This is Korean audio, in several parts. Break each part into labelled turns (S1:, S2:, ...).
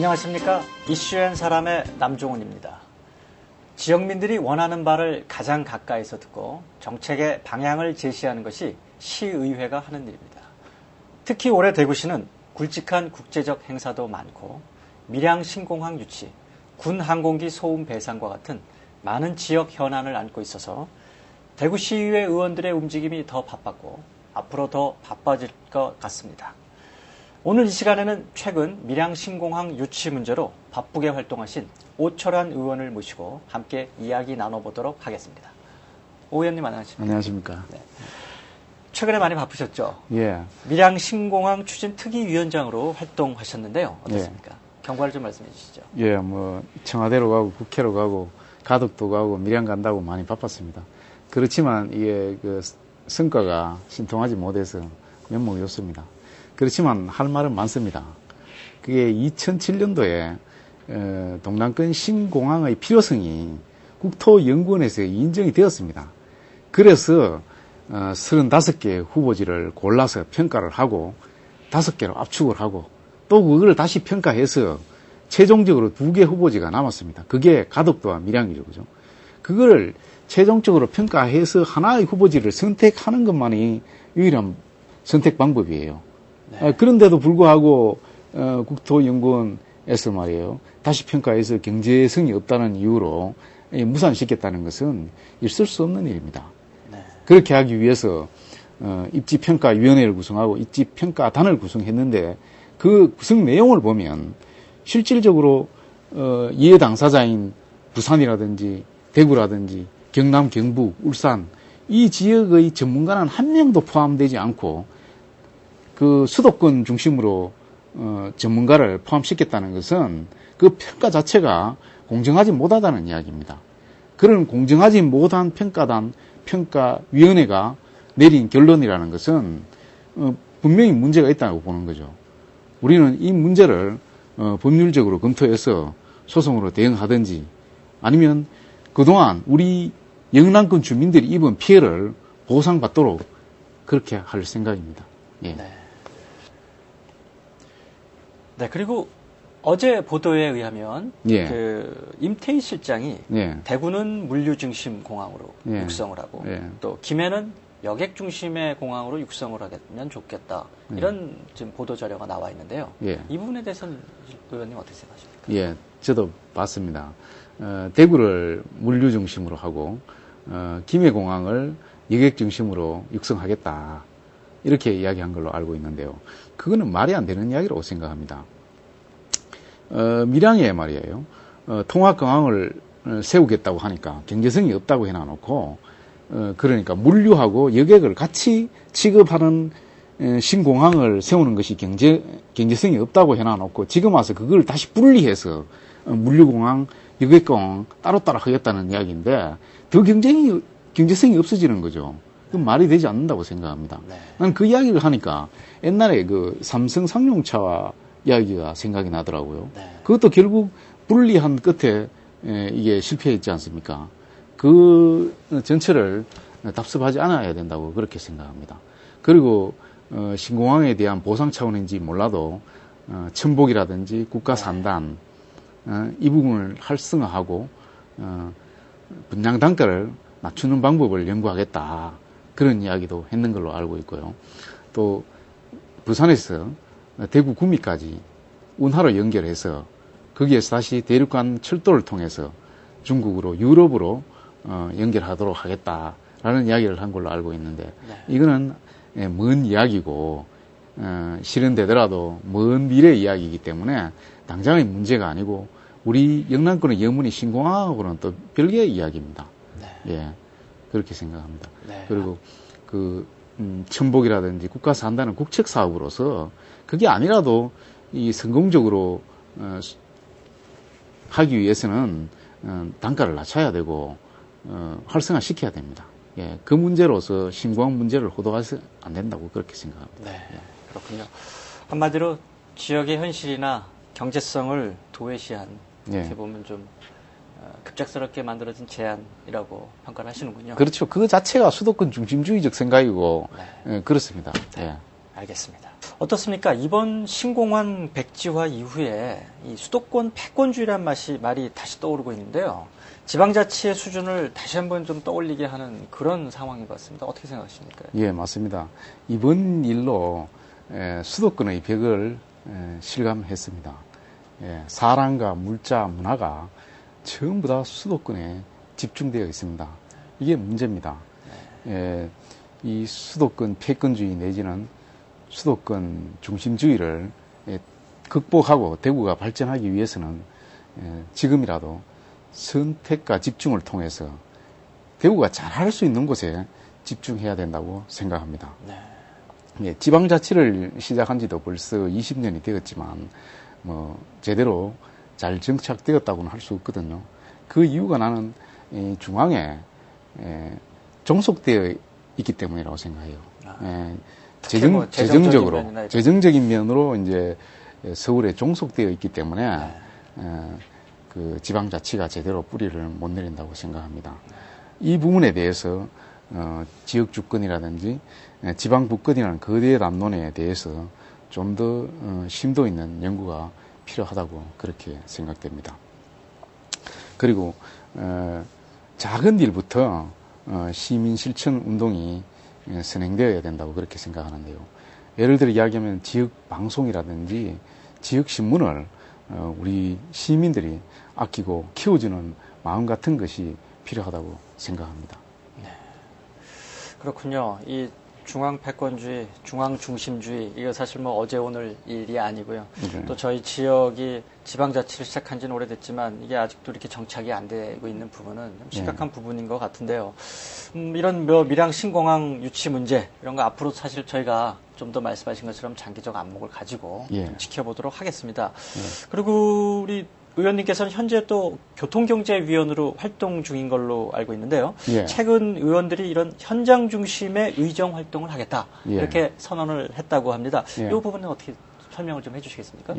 S1: 안녕하십니까. 이슈앤 사람의 남종훈입니다. 지역민들이 원하는 바를 가장 가까이서 듣고 정책의 방향을 제시하는 것이 시의회가 하는 일입니다. 특히 올해 대구시는 굵직한 국제적 행사도 많고 밀양 신공항 유치, 군 항공기 소음 배상과 같은 많은 지역 현안을 안고 있어서 대구시의회 의원들의 움직임이 더 바빴고 앞으로 더 바빠질 것 같습니다. 오늘 이 시간에는 최근 밀양 신공항 유치 문제로 바쁘게 활동하신 오철환 의원을 모시고 함께 이야기 나눠보도록 하겠습니다. 오 의원님 안녕하십니까?
S2: 안녕하십니까? 네.
S1: 최근에 많이 바쁘셨죠?
S2: 예.
S1: 밀양 신공항 추진 특위위원장으로 활동하셨는데요. 어떻습니까?
S2: 예.
S1: 경과를 좀 말씀해 주시죠.
S2: 예, 청와대로 가고 국회로 가고 가덕도 가고 밀양 간다고 많이 바빴습니다. 그렇지만 이게 성과가 신통하지 못해서 면목이었습니다. 그렇지만 할 말은 많습니다. 그게 2007년도에 동남권 신공항의 필요성이 국토연구원에서 인정이 되었습니다. 그래서 35개 후보지를 골라서 평가를 하고 5개로 압축을 하고 또 그걸 다시 평가해서 최종적으로 2개 후보지가 남았습니다. 그게 가덕도와 밀양이죠. 그죠? 그걸 최종적으로 평가해서 하나의 후보지를 선택하는 것만이 유일한 선택 방법이에요. 네. 그런데도 불구하고 국토연구원에서 말이에요. 다시 평가해서 경제성이 없다는 이유로 무산시켰다는 것은 있을 수 없는 일입니다. 네. 그렇게 하기 위해서 입지평가위원회를 구성하고 입지평가단을 구성했는데 그 구성 내용을 보면 실질적으로 이해 당사자인 부산이라든지 대구라든지 경남, 경북, 울산 이 지역의 전문가는 한 명도 포함되지 않고 그 수도권 중심으로 전문가를 포함시켰다는 것은 그 평가 자체가 공정하지 못하다는 이야기입니다. 그런 공정하지 못한 평가단, 평가위원회가 내린 결론이라는 것은 분명히 문제가 있다고 보는 거죠. 우리는 이 문제를 법률적으로 검토해서 소송으로 대응하든지 아니면 그동안 우리 영남권 주민들이 입은 피해를 보상받도록 그렇게 할 생각입니다. 예.
S1: 네, 그리고 어제 보도에 의하면
S2: 예.
S1: 임태희 실장이
S2: 예.
S1: 대구는 물류 중심 공항으로
S2: 예.
S1: 육성을 하고
S2: 예.
S1: 또 김해는 여객 중심의 공항으로 육성을 하면 좋겠다. 이런 지금 보도 자료가 나와 있는데요.
S2: 예.
S1: 이 부분에 대해서는 의원님 어떻게 생각하십니까?
S2: 예, 저도 봤습니다. 대구를 물류 중심으로 하고 김해 공항을 여객 중심으로 육성하겠다. 이렇게 이야기한 걸로 알고 있는데요. 그거는 말이 안 되는 이야기라고 생각합니다. 밀양에 말이에요. 통합공항을 세우겠다고 하니까 경제성이 없다고 해놔놓고 그러니까 물류하고 여객을 같이 취급하는 신공항을 세우는 것이 경제성이 없다고 해놔놓고 지금 와서 그걸 다시 분리해서 물류공항, 여객공항 따로따로 하겠다는 이야기인데 더 경제성이 없어지는 거죠. 그건 말이 되지 않는다고 생각합니다. 네. 난 그 이야기를 하니까 옛날에 그 삼성 상용차 이야기가 생각이 나더라고요. 네. 그것도 결국 분리한 끝에 이게 실패했지 않습니까? 그 전체를 답습하지 않아야 된다고 그렇게 생각합니다. 그리고 신공항에 대한 보상 차원인지 몰라도 천복이라든지 국가산단 이 부분을 활성화하고 분양 단가를 낮추는 방법을 연구하겠다. 그런 이야기도 했는 걸로 알고 있고요. 또 부산에서 대구 구미까지 운하로 연결해서 거기에서 다시 대륙간 철도를 통해서 중국으로 유럽으로 연결하도록 하겠다라는 이야기를 한 걸로 알고 있는데 네. 이거는 먼 이야기고 실현되더라도 먼 미래 이야기이기 때문에 당장의 문제가 아니고 우리 영남권의 영문이 신공항하고는 또 별개의 이야기입니다. 네. 예, 그렇게 생각합니다. 네. 그리고 천복이라든지 국가산단은 국책 사업으로서 그게 아니라도 이 성공적으로 하기 위해서는 단가를 낮춰야 되고 활성화시켜야 됩니다. 예, 그 문제로서 신공항 문제를 호도해서 안 된다고 그렇게 생각합니다.
S1: 네, 그렇군요. 한마디로 지역의 현실이나 경제성을 도외시한 어떻게 보면 좀 급작스럽게 만들어진 제안이라고 평가를 하시는군요.
S2: 그렇죠. 그 자체가 수도권 중심주의적 생각이고 네. 예, 그렇습니다. 네.
S1: 예. 알겠습니다. 어떻습니까? 이번 신공항 백지화 이후에 이 수도권 패권주의란 말이 다시 떠오르고 있는데요. 지방자치의 수준을 다시 한번 좀 떠올리게 하는 그런 상황인 것 같습니다. 어떻게 생각하십니까?
S2: 예, 맞습니다. 이번 일로 수도권의 벽을 실감했습니다. 사람과 물자, 문화가 전부 다 수도권에 집중되어 있습니다. 이게 문제입니다. 이 수도권 패권주의 내지는 수도권 중심주의를 극복하고 대구가 발전하기 위해서는 지금이라도 선택과 집중을 통해서 대구가 잘할 수 있는 곳에 집중해야 된다고 생각합니다. 네. 지방자치를 시작한 지도 벌써 20년이 되었지만 제대로 잘 정착되었다고는 할 수 없거든요. 그 이유가 나는 이 중앙에 종속되어 있기 때문이라고 생각해요. 재정적인 면으로 이제 서울에 종속되어 있기 때문에 그 지방자치가 제대로 뿌리를 못 내린다고 생각합니다. 이 부분에 대해서 지역 주권이라든지 지방 부권이라는 거대 담론에 대해서 좀 더 심도 있는 연구가 필요하다고 그렇게 생각됩니다. 그리고 작은 일부터 시민 실천 운동이 선행되어야 된다고 그렇게 생각하는데요. 예를 들어 이야기하면 지역 방송이라든지 지역 신문을 우리 시민들이 아끼고 키워주는 마음 같은 것이 필요하다고 생각합니다.
S1: 네. 그렇군요. 이 중앙 패권주의, 중앙 중심주의, 이거 사실 어제 오늘 일이 아니고요.
S2: 네.
S1: 또 저희 지역이 지방자치를 시작한 지는 오래됐지만 이게 아직도 이렇게 정착이 안 되고 있는 부분은 좀 심각한 부분인 것 같은데요. 이런 밀양 신공항 유치 문제, 이런 거 앞으로 사실 저희가 좀 더 말씀하신 것처럼 장기적 안목을 가지고 좀 지켜보도록 하겠습니다. 그리고 우리 의원님께서는 현재 또 교통경제위원으로 활동 중인 걸로 알고 있는데요. 최근 의원들이 이런 현장 중심의 의정 활동을 하겠다. 이렇게 선언을 했다고 합니다. 이 부분은 어떻게 설명을 좀 해주시겠습니까?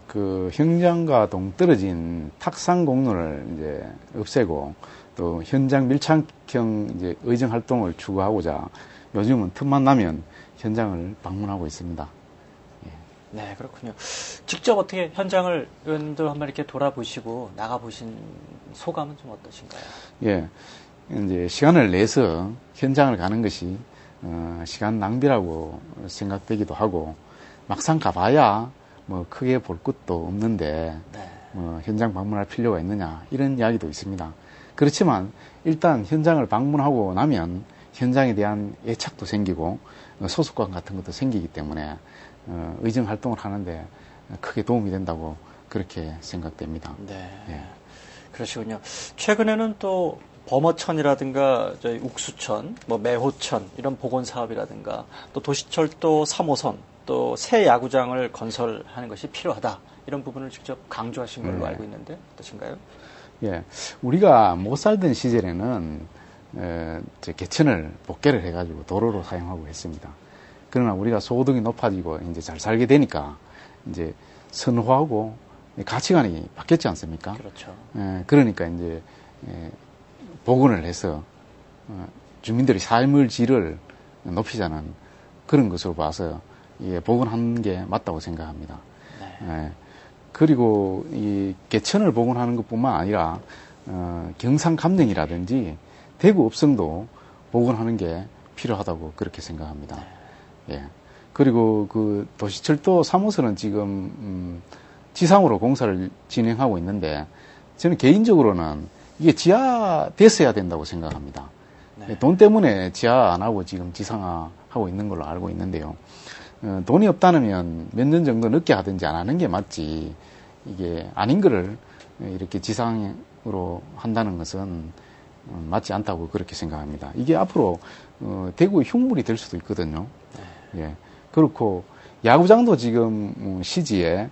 S2: 그 현장과 동떨어진 탁상 공로를 이제 없애고 또 현장 밀착형 이제 의정 활동을 추구하고자 요즘은 틈만 나면 현장을 방문하고 있습니다.
S1: 네, 그렇군요. 직접 어떻게 현장을 의원님들 한번 이렇게 돌아보시고 나가보신 소감은 좀 어떠신가요?
S2: 이제 시간을 내서 현장을 가는 것이 시간 낭비라고 생각되기도 하고 막상 가봐야 크게 볼 것도 없는데 현장 방문할 필요가 있느냐 이런 이야기도 있습니다. 그렇지만 일단 현장을 방문하고 나면 현장에 대한 애착도 생기고 소속감 같은 것도 생기기 때문에 의정 활동을 하는데 크게 도움이 된다고 그렇게 생각됩니다.
S1: 네. 그러시군요. 최근에는 또 범어천이라든가 저희 욱수천, 매호천 이런 보건 사업이라든가 또 도시철도 3호선 또 새 야구장을 건설하는 것이 필요하다. 이런 부분을 직접 강조하신 걸로 알고 있는데 어떠신가요?
S2: 우리가 못 살던 시절에는 개천을 복개를 해가지고 도로로 사용하고 했습니다. 그러나 우리가 소득이 높아지고 이제 잘 살게 되니까 이제 선호하고 가치관이 바뀌었지 않습니까?
S1: 그렇죠.
S2: 그러니까 이제 복원을 해서 주민들이 삶의 질을 높이자는 그런 것으로 봐서 복원하는 게 맞다고 생각합니다. 그리고 이 개천을 복원하는 것뿐만 아니라 경상 감령이라든지 대구 읍성도 복원하는 게 필요하다고 그렇게 생각합니다. 그리고 그 도시철도 3호선은 지금 지상으로 공사를 진행하고 있는데 저는 개인적으로는 이게 지하됐어야 된다고 생각합니다. 돈 때문에 지하 안 하고 지금 지상화하고 있는 걸로 알고 있는데요. 돈이 없다면 몇 년 정도 늦게 하든지 안 하는 게 맞지 이게 아닌 거를 이렇게 지상으로 한다는 것은 맞지 않다고 그렇게 생각합니다. 이게 앞으로 대구의 흉물이 될 수도 있거든요. 그렇고 야구장도 지금 시지에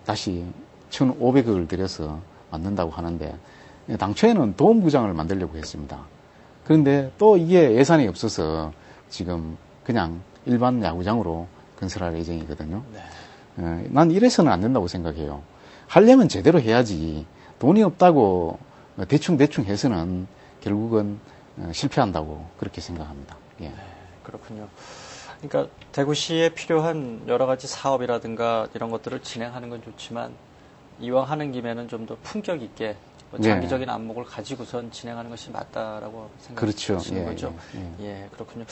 S2: 다시 1,500억을 들여서 만든다고 하는데 당초에는 도움구장을 만들려고 했습니다. 그런데 또 이게 예산이 없어서 지금 그냥 일반 야구장으로 건설할 예정이거든요. 난 이래서는 안 된다고 생각해요. 하려면 제대로 해야지 돈이 없다고 대충 해서는 결국은 실패한다고 그렇게 생각합니다.
S1: 그렇군요. 그러니까 대구시에 필요한 여러 가지 사업이라든가 이런 것들을 진행하는 건 좋지만 이왕 하는 김에는 좀 더 품격 있게 장기적인 안목을 가지고선 진행하는 것이 맞다라고 생각하시는
S2: 그렇죠.
S1: 거죠. 예, 그렇군요.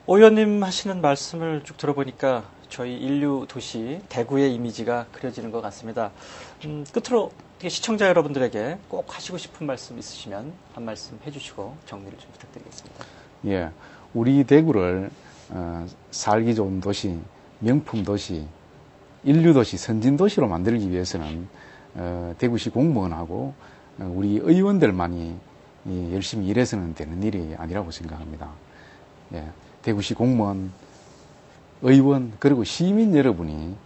S1: 오 의원님 하시는 말씀을 쭉 들어보니까 저희 인류 도시 대구의 이미지가 그려지는 것 같습니다. 끝으로 시청자 여러분들에게 꼭 하시고 싶은 말씀 있으시면 한 말씀 해주시고 정리를 좀 부탁드리겠습니다.
S2: 예, 우리 대구를 살기 좋은 도시, 명품 도시, 인류 도시, 선진 도시로 만들기 위해서는 대구시 공무원하고 우리 의원들만이 열심히 일해서는 되는 일이 아니라고 생각합니다. 예, 대구시 공무원, 의원 그리고 시민 여러분이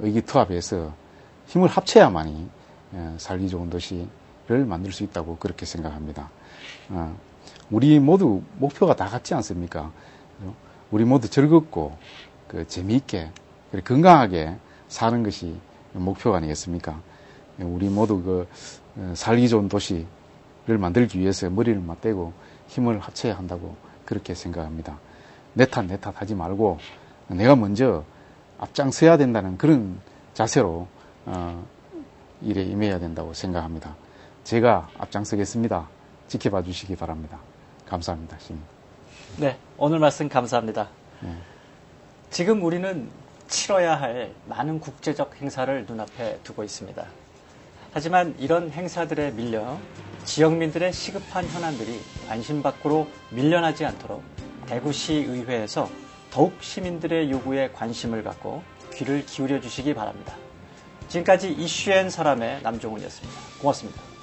S2: 의기투합해서 힘을 합쳐야만이 살기 좋은 도시를 만들 수 있다고 그렇게 생각합니다. 우리 모두 목표가 다 같지 않습니까? 우리 모두 즐겁고 재미있게 건강하게 사는 것이 목표가 아니겠습니까? 우리 모두 살기 좋은 도시를 만들기 위해서 머리를 맞대고 힘을 합쳐야 한다고 그렇게 생각합니다. 내 탓 하지 말고 내가 먼저 앞장서야 된다는 그런 자세로 일에 임해야 된다고 생각합니다. 제가 앞장서겠습니다. 지켜봐 주시기 바랍니다. 감사합니다. 시민.
S1: 네, 오늘 말씀 감사합니다. 지금 우리는 치러야 할 많은 국제적 행사를 눈앞에 두고 있습니다. 하지만 이런 행사들에 밀려 지역민들의 시급한 현안들이 관심 밖으로 밀려나지 않도록 대구시 의회에서 더욱 시민들의 요구에 관심을 갖고 귀를 기울여 주시기 바랍니다. 지금까지 이슈앤 사람의 남종훈이었습니다. 고맙습니다.